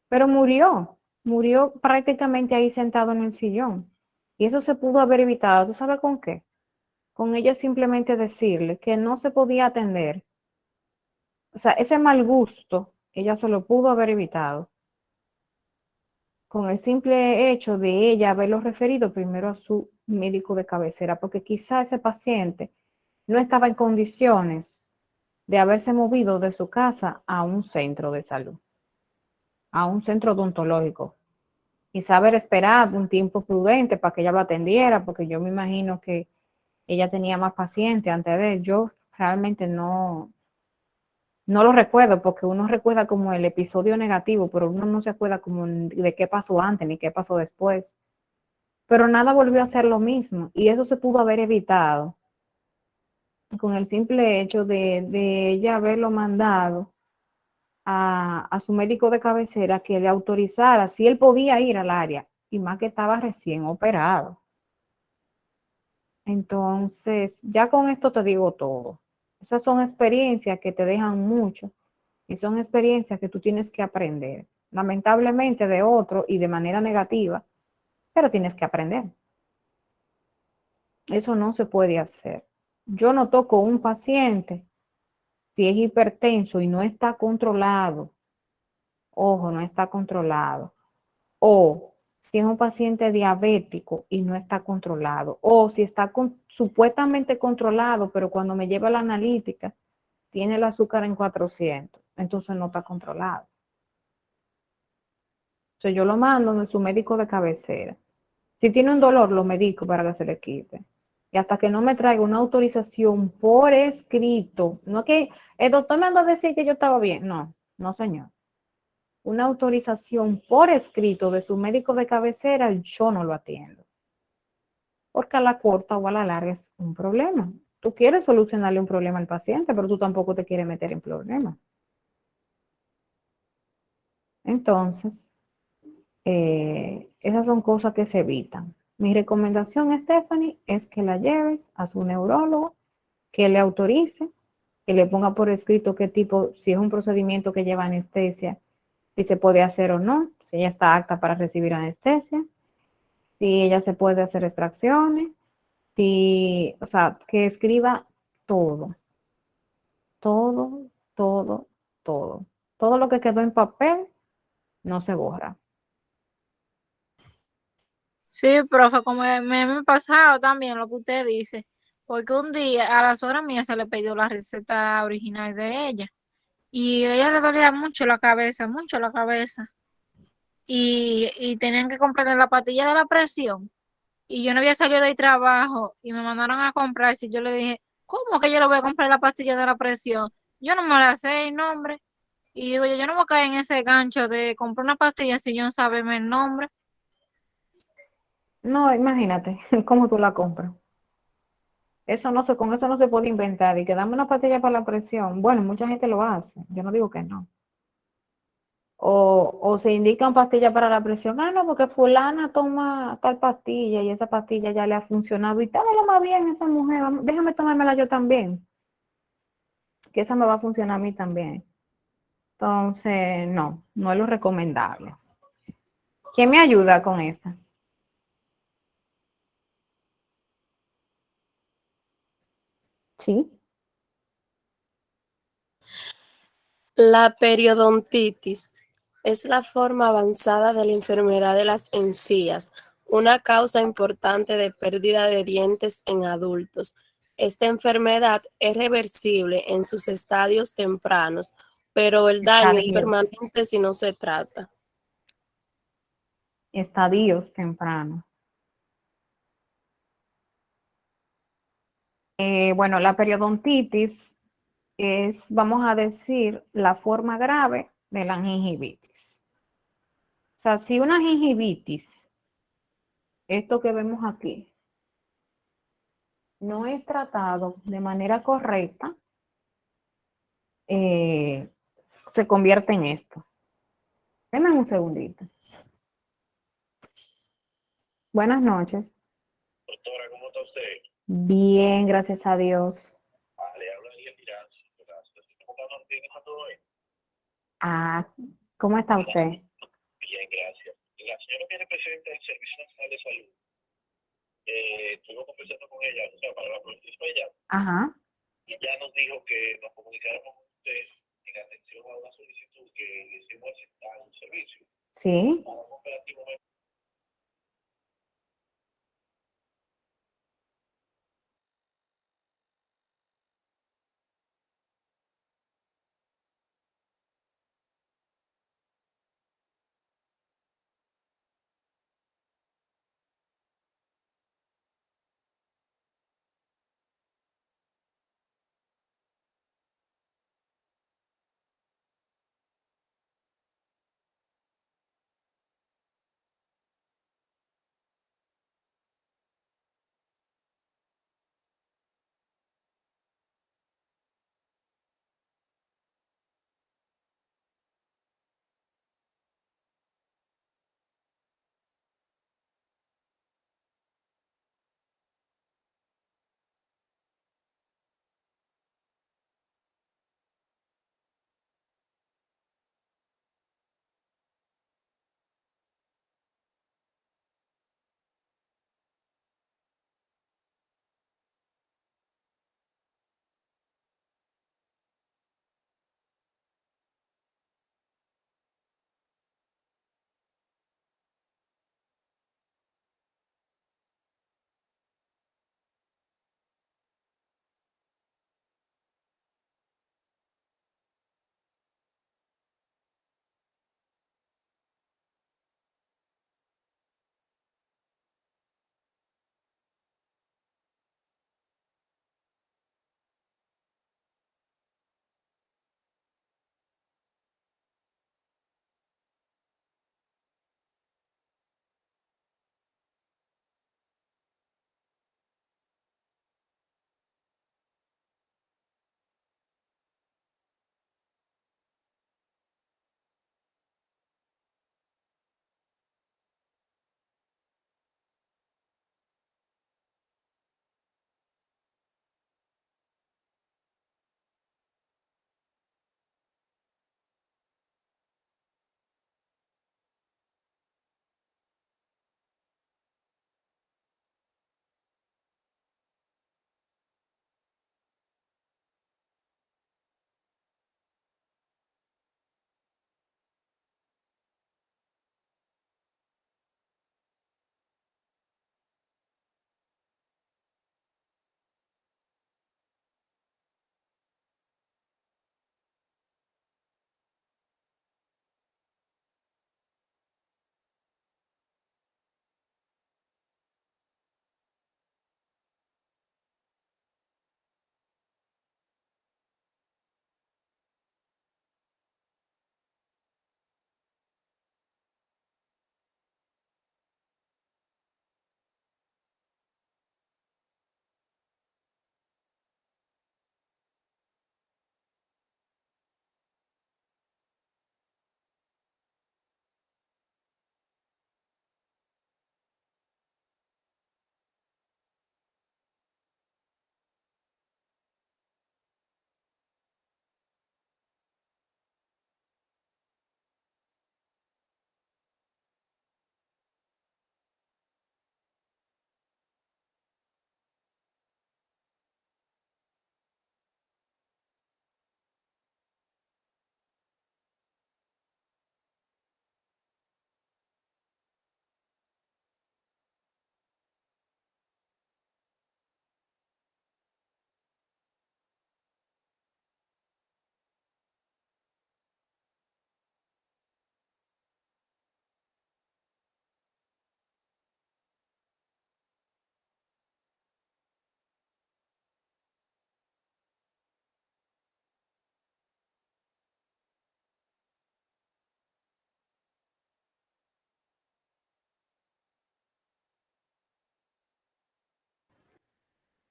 Pero murió prácticamente ahí sentado en el sillón. Y eso se pudo haber evitado, ¿tú sabes con qué? Con ella simplemente decirle que no se podía atender. O sea, ese mal gusto, ella se lo pudo haber evitado con el simple hecho de ella haberlo referido primero a su médico de cabecera, porque quizá ese paciente no estaba en condiciones de haberse movido de su casa a un centro de salud, a un centro odontológico, y saber esperar un tiempo prudente para que ella lo atendiera, porque yo me imagino que ella tenía más pacientes antes de él. Yo realmente no lo recuerdo, porque uno recuerda como el episodio negativo, pero uno no se acuerda como de qué pasó antes ni qué pasó después. Pero nada volvió a ser lo mismo y eso se pudo haber evitado con el simple hecho de ella haberlo mandado a su médico de cabecera que le autorizara si él podía ir al área, y más que estaba recién operado. Entonces, ya con esto te digo todo. Esas son experiencias que te dejan mucho y son experiencias que tú tienes que aprender, lamentablemente de otro y de manera negativa, pero tienes que aprender. Eso no se puede hacer. Yo no toco un paciente si es hipertenso y no está controlado. Ojo, no está controlado. O si es un paciente diabético y no está controlado. O si está supuestamente controlado, pero cuando me lleva a la analítica tiene el azúcar en 400. Entonces no está controlado. Entonces yo lo mando a su médico de cabecera. Si tiene un dolor, lo medico para que se le quite. Y hasta que no me traiga una autorización por escrito, no que el doctor me mandó a decir que yo estaba bien. No, no señor. Una autorización por escrito de su médico de cabecera, yo no lo atiendo. Porque a la corta o a la larga es un problema. Tú quieres solucionarle un problema al paciente, pero tú tampoco te quieres meter en problemas. Entonces, esas son cosas que se evitan. Mi recomendación, Stephanie, es que la lleves a su neurólogo, que le autorice, que le ponga por escrito qué tipo, si es un procedimiento que lleva anestesia, si se puede hacer o no, si ella está apta para recibir anestesia, si ella se puede hacer extracciones, si, o sea, que escriba todo, todo, todo, todo. Todo lo que quedó en papel no se borra. Sí, profe, como me ha pasado también lo que usted dice, porque un día a la suegra mía se le pidió la receta original de ella y a ella le dolía mucho la cabeza, y tenían que comprarle la pastilla de la presión y yo no había salido del trabajo y me mandaron a comprar. Si yo le dije, ¿cómo que yo le voy a comprar la pastilla de la presión? Yo no me la sé el nombre. Y digo, yo no voy a caer en ese gancho de comprar una pastilla si yo no sabemos el nombre. No, imagínate cómo tú la compras. Eso no se, con eso no se puede inventar y que dame una pastilla para la presión. Bueno, mucha gente lo hace, yo no digo que no. O se indican pastillas para la presión. Ah, no, porque fulana toma tal pastilla y esa pastilla ya le ha funcionado y tal, lo más bien esa mujer, déjame tomármela yo también, que esa me va a funcionar a mí también. Entonces, no, no es lo recomendable. ¿Quién me ayuda con esta? Sí. La periodontitis es la forma avanzada de la enfermedad de las encías, una causa importante de pérdida de dientes en adultos. Esta enfermedad es reversible en sus estadios tempranos, pero el daño es Estadios, permanente si no se trata. estadios tempranos. Bueno, la periodontitis es, vamos a decir, la forma grave de la gingivitis. O sea, si una gingivitis, esto que vemos aquí, no es tratado de manera correcta, se convierte en esto. Denme un segundito. Buenas noches. Doctora, ¿cómo está usted? Bien, gracias a Dios. Vale, habla Díaz Miranda. ¿Cómo está todo bien? Ah, ¿cómo está usted? Bien, gracias. La señora que representa el Servicio Nacional de Salud, estuvo conversando con ella, o sea, para la proceso ella, Ajá, y ya nos dijo que nos comunicáramos con usted en atención a una solicitud que le hicimos aceptar un servicio. sí. Para un operativo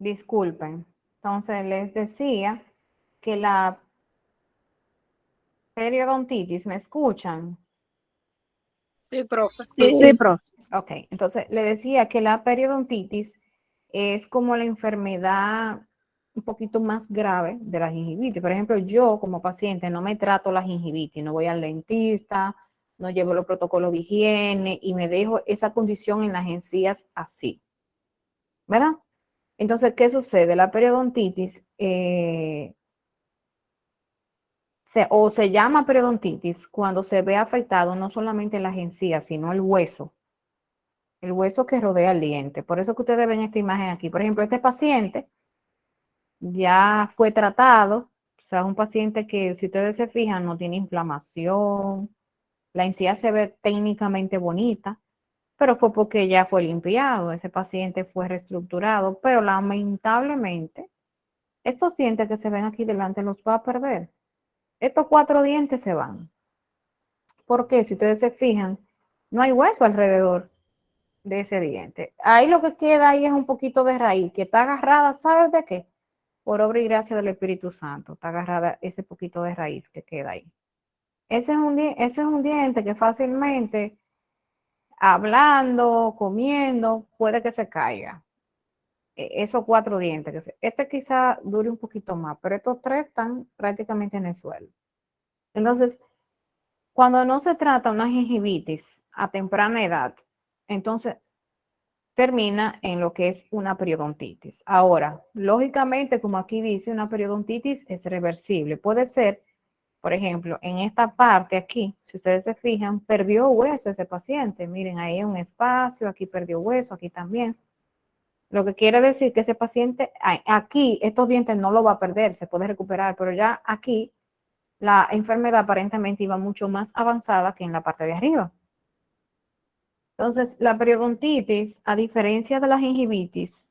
Disculpen. Entonces les decía que la periodontitis, ¿me escuchan? Sí, profe. Sí. profe. Ok, entonces le decía que la periodontitis es como la enfermedad un poquito más grave de la gingivitis. Por ejemplo, yo como paciente no me trato la gingivitis, no voy al dentista, no llevo los protocolos de higiene y me dejo esa condición en las encías así, ¿verdad? Entonces, ¿qué sucede? La periodontitis se llama periodontitis cuando se ve afectado no solamente las encías, sino el hueso que rodea el diente. Por eso que ustedes ven esta imagen aquí. Por ejemplo, este paciente ya fue tratado, o sea, es un paciente que, si ustedes se fijan, no tiene inflamación, la encía se ve técnicamente bonita, pero fue porque ya fue limpiado, ese paciente fue reestructurado, pero lamentablemente, estos dientes que se ven aquí delante los va a perder. Estos 4 dientes se van. Porque si ustedes se fijan, no hay hueso alrededor de ese diente. Ahí lo que queda ahí es un poquito de raíz, que está agarrada, ¿sabes de qué? Por obra y gracia del Espíritu Santo, está agarrada ese poquito de raíz que queda ahí. Ese es un diente que fácilmente, hablando, comiendo, puede que se caiga. Esos 4 dientes. Este quizá dure un poquito más, pero estos 3 están prácticamente en el suelo. Entonces, cuando no se trata una gingivitis a temprana edad, entonces termina en lo que es una periodontitis. Ahora, lógicamente, como aquí dice, una periodontitis es reversible. Puede ser, por ejemplo, en esta parte aquí, si ustedes se fijan, perdió hueso ese paciente. Miren, ahí hay un espacio, aquí perdió hueso, aquí también. Lo que quiere decir que ese paciente, aquí estos dientes no lo va a perder, se puede recuperar, pero ya aquí la enfermedad aparentemente iba mucho más avanzada que en la parte de arriba. Entonces, la periodontitis, a diferencia de la gingivitis,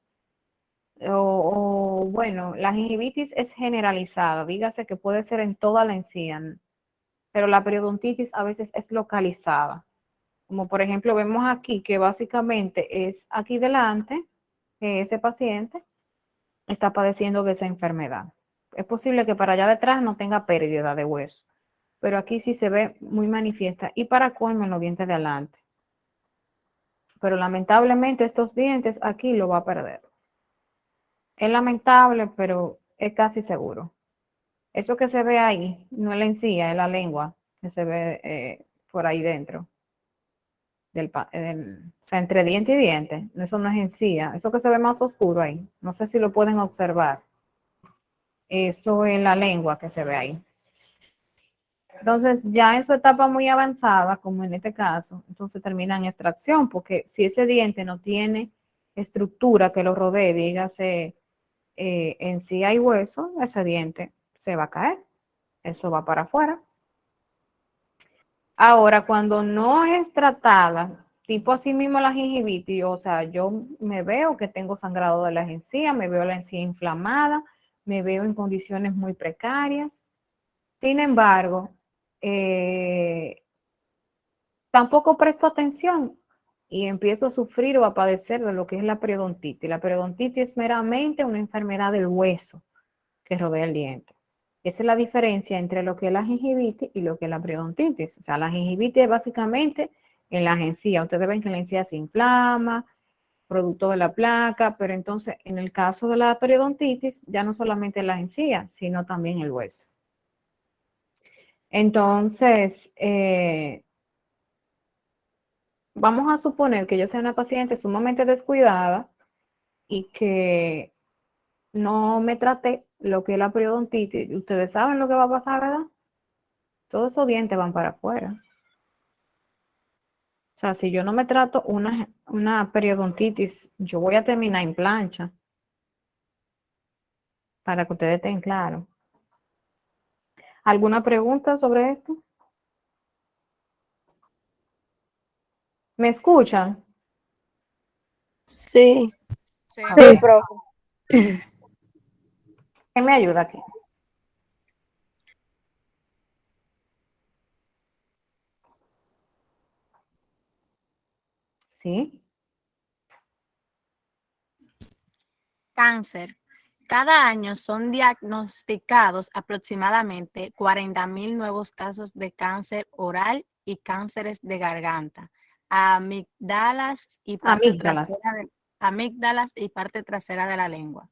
bueno, la gingivitis es generalizada, dígase que puede ser en toda la encía, pero la periodontitis a veces es localizada. Como por ejemplo vemos aquí que básicamente es aquí delante, que ese paciente está padeciendo de esa enfermedad. Es posible que para allá detrás no tenga pérdida de hueso, pero aquí sí se ve muy manifiesta y para colmo en los dientes de adelante. Pero lamentablemente estos dientes aquí lo va a perder. Es lamentable, pero es casi seguro. Eso que se ve ahí no es la encía, es la lengua que se ve por ahí dentro. O sea, entre diente y diente. Eso no es encía. Eso que se ve más oscuro ahí. No sé si lo pueden observar. Eso es la lengua que se ve ahí. Entonces, ya en su etapa muy avanzada, como en este caso, entonces termina en extracción, porque si ese diente no tiene estructura que lo rodee, dígase, en sí hay hueso, ese diente se va a caer, eso va para afuera. Ahora, cuando no es tratada, tipo así mismo la gingivitis, o sea, yo me veo que tengo sangrado de las encías, me veo la encía inflamada, me veo en condiciones muy precarias. Sin embargo, tampoco presto atención y empiezo a sufrir o a padecer de lo que es la periodontitis. La periodontitis es meramente una enfermedad del hueso que rodea el diente. Esa es la diferencia entre lo que es la gingivitis y lo que es la periodontitis. O sea, la gingivitis es básicamente en las encías. Ustedes ven que la encía se inflama, producto de la placa, pero entonces en el caso de la periodontitis ya no solamente las encías, sino también el hueso. Entonces, vamos a suponer que yo sea una paciente sumamente descuidada y que no me traté lo que es la periodontitis. Ustedes saben lo que va a pasar, ¿verdad? Todos esos dientes van para afuera. O sea, si yo no me trato una periodontitis, yo voy a terminar en plancha. Para que ustedes estén claros. ¿Alguna pregunta sobre esto? ¿Me escuchan? Sí. Sí. A Sí, ver, profe. ¿qué me ayuda aquí? ¿Sí? Cáncer. Cada año son diagnosticados aproximadamente 40.000 nuevos casos de cáncer oral y cánceres de garganta, amígdalas y Amígdalas. amígdalas y parte trasera de la lengua.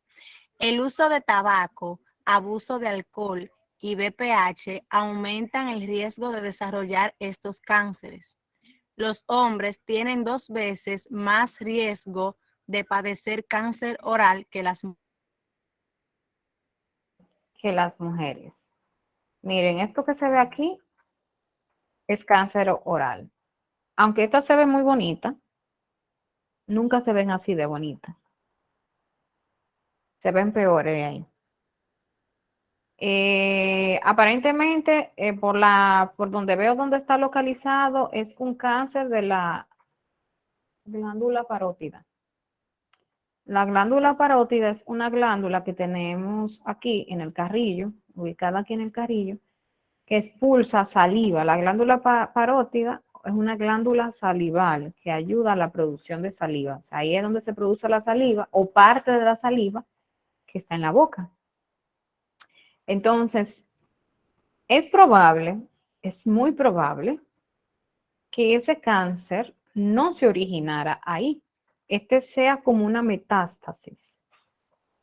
El uso de tabaco, abuso de alcohol y BPH aumentan el riesgo de desarrollar estos cánceres. Los hombres tienen 2 veces más riesgo de padecer cáncer oral que las mujeres. Miren, esto que se ve aquí es cáncer oral. Aunque esta se ve muy bonita, nunca se ven así de bonita. Se ven peores de ahí. Aparentemente, por donde veo dónde está localizado, es un cáncer de la glándula parótida. La glándula parótida es una glándula que tenemos aquí en el carrillo, ubicada aquí en el carrillo, que expulsa saliva. La glándula parótida es una glándula salival que ayuda a la producción de saliva. O sea, ahí es donde se produce la saliva o parte de la saliva que está en la boca. Entonces, es probable, es muy probable que ese cáncer no se originara ahí. Este sea como una metástasis.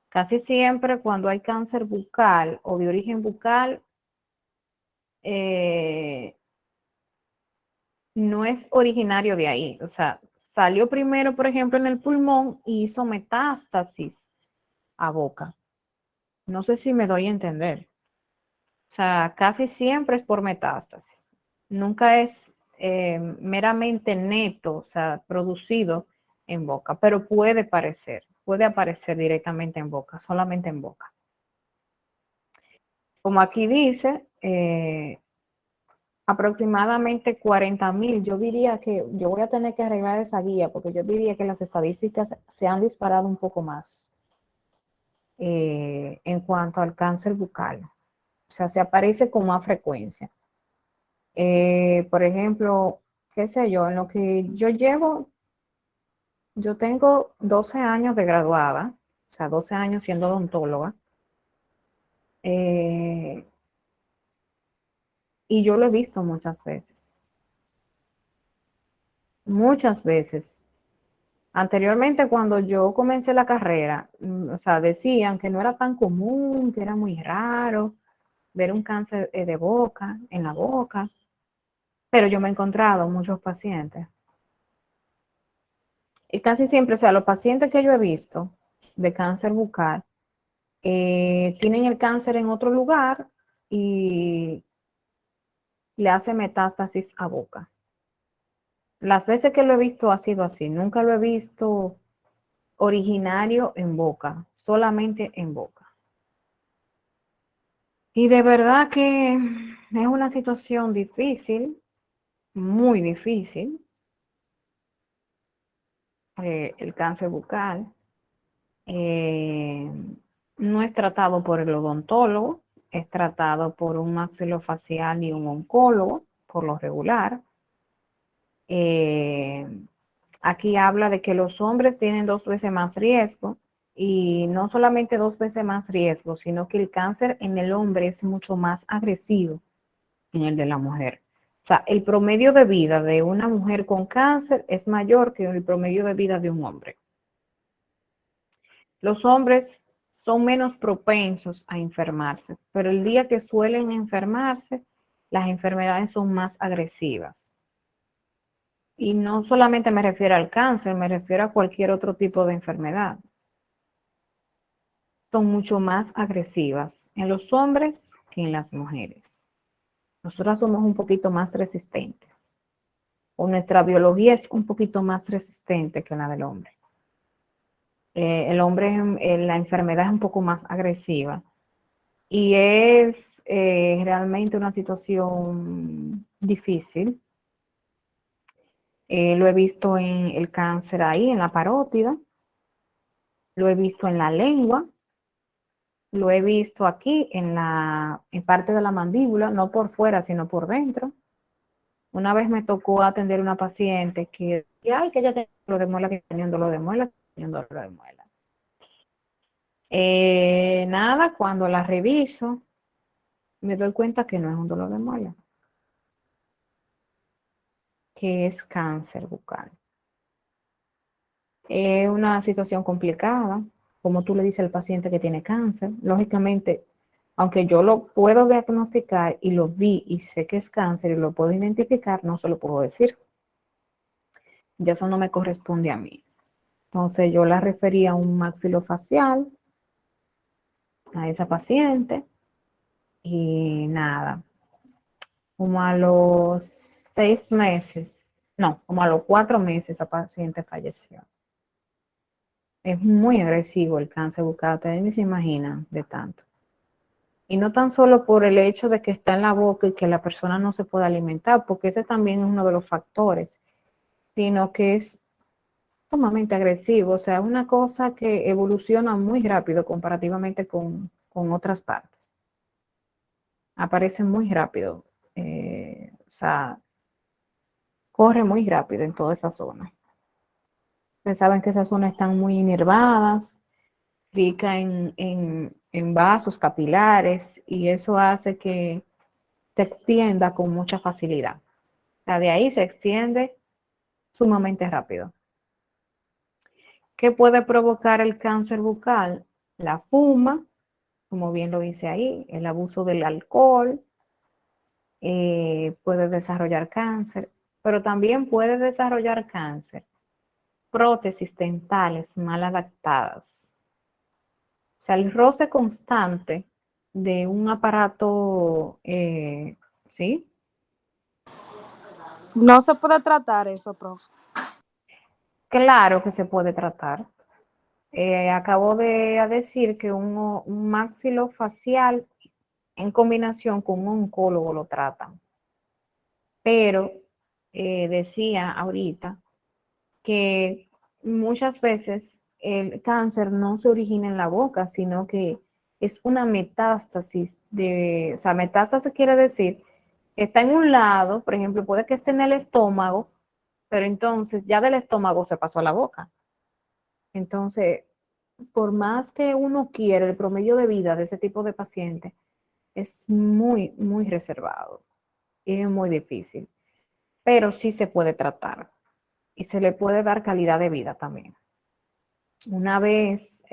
Casi siempre cuando hay cáncer bucal o de origen bucal, no es originario de ahí. O sea, salió primero, por ejemplo, en el pulmón y hizo metástasis a boca. No sé si me doy a entender. O sea, casi siempre es por metástasis. Nunca es meramente neto, o sea, producido en boca, pero puede aparecer directamente en boca, solamente en boca. Como aquí dice, aproximadamente 40.000. Yo diría que yo voy a tener que arreglar esa guía porque yo diría que las estadísticas se han disparado un poco más en cuanto al cáncer bucal. O sea, se aparece con más frecuencia. Por ejemplo, qué sé yo, en lo que yo tengo 12 años de graduada, o sea, 12 años siendo odontóloga, y yo lo he visto muchas veces. Muchas veces. Anteriormente, cuando yo comencé la carrera, o sea, decían que no era tan común, que era muy raro ver un cáncer de boca, en la boca, pero yo me he encontrado muchos pacientes. Y casi siempre, o sea, los pacientes que yo he visto de cáncer bucal, tienen el cáncer en otro lugar y le hace metástasis a boca. Las veces que lo he visto ha sido así, nunca lo he visto originario en boca, solamente en boca. Y de verdad que es una situación difícil, muy difícil, el cáncer bucal. No es tratado por el odontólogo, es tratado por un maxilofacial y un oncólogo, por lo regular. Aquí habla de que los hombres tienen 2 veces más riesgo, y no solamente 2 veces más riesgo, sino que el cáncer en el hombre es mucho más agresivo que en el de la mujer. O sea, el promedio de vida de una mujer con cáncer es mayor que el promedio de vida de un hombre. Los hombres son menos propensos a enfermarse, pero el día que suelen enfermarse, las enfermedades son más agresivas. Y no solamente me refiero al cáncer, me refiero a cualquier otro tipo de enfermedad. Son mucho más agresivas en los hombres que en las mujeres. Nosotras somos un poquito más resistentes, o nuestra biología es un poquito más resistente que la del hombre. El hombre, la enfermedad es un poco más agresiva y es realmente una situación difícil. Lo he visto en el cáncer ahí, en la parótida, lo he visto en la lengua, lo he visto aquí en parte de la mandíbula, no por fuera, sino por dentro. Una vez me tocó atender una paciente que ella tenía dolor de muela, que tenía un dolor de muela, que tenía un dolor de muela. Nada, cuando la reviso, me doy cuenta que no es un dolor de muela, que es cáncer bucal. Es una situación complicada, como tú le dices al paciente que tiene cáncer. Lógicamente, aunque yo lo puedo diagnosticar y lo vi y sé que es cáncer y lo puedo identificar, no se lo puedo decir. Ya eso no me corresponde a mí. Entonces yo la referí a un maxilofacial a esa paciente y nada, como a los 6 meses, no, como a los 4 meses esa paciente falleció. Es muy agresivo el cáncer bucal, ustedes ni se imaginan de tanto. Y no tan solo por el hecho de que está en la boca y que la persona no se puede alimentar, porque ese también es uno de los factores, sino que es sumamente agresivo, o sea, es una cosa que evoluciona muy rápido comparativamente con otras partes. Aparece muy rápido, o sea, corre muy rápido en toda esa zona. Ustedes saben que esas zonas están muy inervadas, rica en vasos capilares, y eso hace que se extienda con mucha facilidad. O sea, de ahí se extiende sumamente rápido. ¿Qué puede provocar el cáncer bucal? La fuma, como bien lo dice ahí, el abuso del alcohol, puede desarrollar cáncer, pero también puede desarrollar cáncer prótesis dentales mal adaptadas. O sea, el roce constante de un aparato, ¿sí? No se puede tratar eso, profe. Claro que se puede tratar. Acabo de decir que un maxilofacial en combinación con un oncólogo lo tratan. Pero decía ahorita que muchas veces el cáncer no se origina en la boca, sino que es una metástasis o sea, metástasis quiere decir que está en un lado, por ejemplo, puede que esté en el estómago, pero entonces ya del estómago se pasó a la boca. Entonces, por más que uno quiera, el promedio de vida de ese tipo de paciente es muy, muy reservado y es muy difícil, pero sí se puede tratar y se le puede dar calidad de vida también. Una vez,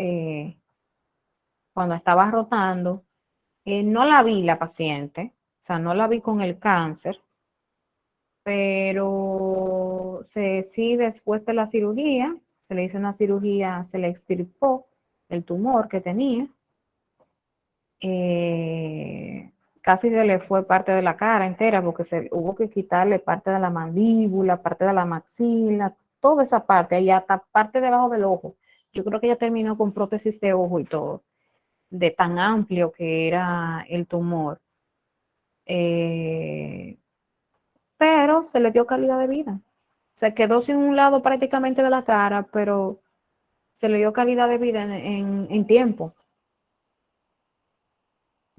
cuando estaba rotando, no la vi la paciente, o sea, no la vi con el cáncer, pero sí después de la cirugía, se le hizo una cirugía, se le extirpó el tumor que tenía, casi se le fue parte de la cara entera porque se hubo que quitarle parte de la mandíbula, parte de la maxila, toda esa parte, y hasta parte debajo del ojo. Yo creo que ella terminó con prótesis de ojo y todo, de tan amplio que era el tumor. Pero se le dio calidad de vida. Se quedó sin un lado prácticamente de la cara, pero se le dio calidad de vida en tiempo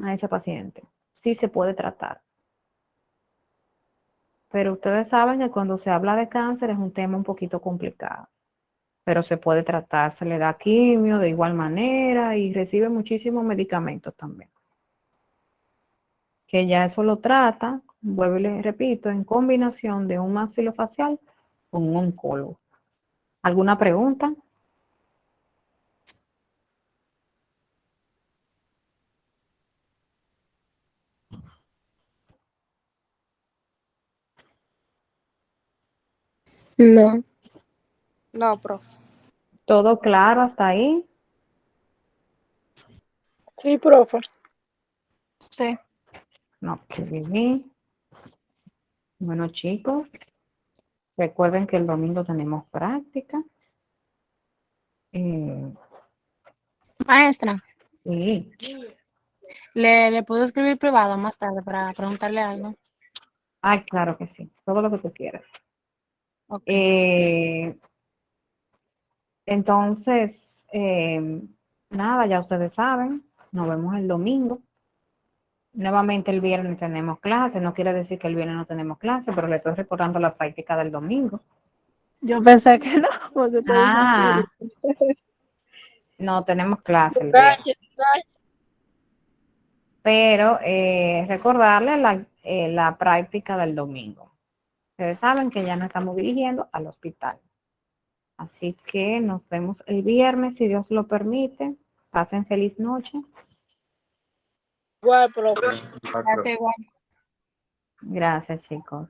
a ese paciente. Sí se puede tratar. Pero ustedes saben que cuando se habla de cáncer es un tema un poquito complicado. Pero se puede tratar, se le da quimio de igual manera y recibe muchísimos medicamentos también. Que ya eso lo trata, vuelvo y les repito, en combinación de un maxilofacial con un oncólogo. ¿Alguna pregunta? No. No, profe. ¿Todo claro hasta ahí? Sí, profe. Sí. No, que bien. Bueno, chicos, recuerden que el domingo tenemos práctica. Maestra, Sí, ¿le puedo escribir privado más tarde para preguntarle algo? ay, claro que sí, todo lo que tú quieras. Ok. Entonces, nada, ya ustedes saben, nos vemos el domingo. Nuevamente el viernes tenemos clase, no quiere decir que el viernes no tenemos clase, pero le estoy recordando la práctica del domingo. Yo pensé que no, porque ustedes son Ah, serios. No tenemos clase el viernes. Pero recordarle la práctica del domingo. Ustedes saben que ya nos estamos dirigiendo al hospital. Así que nos vemos el viernes, si Dios lo permite. Pasen feliz noche. Igual, profe. Gracias, igual. Gracias, chicos.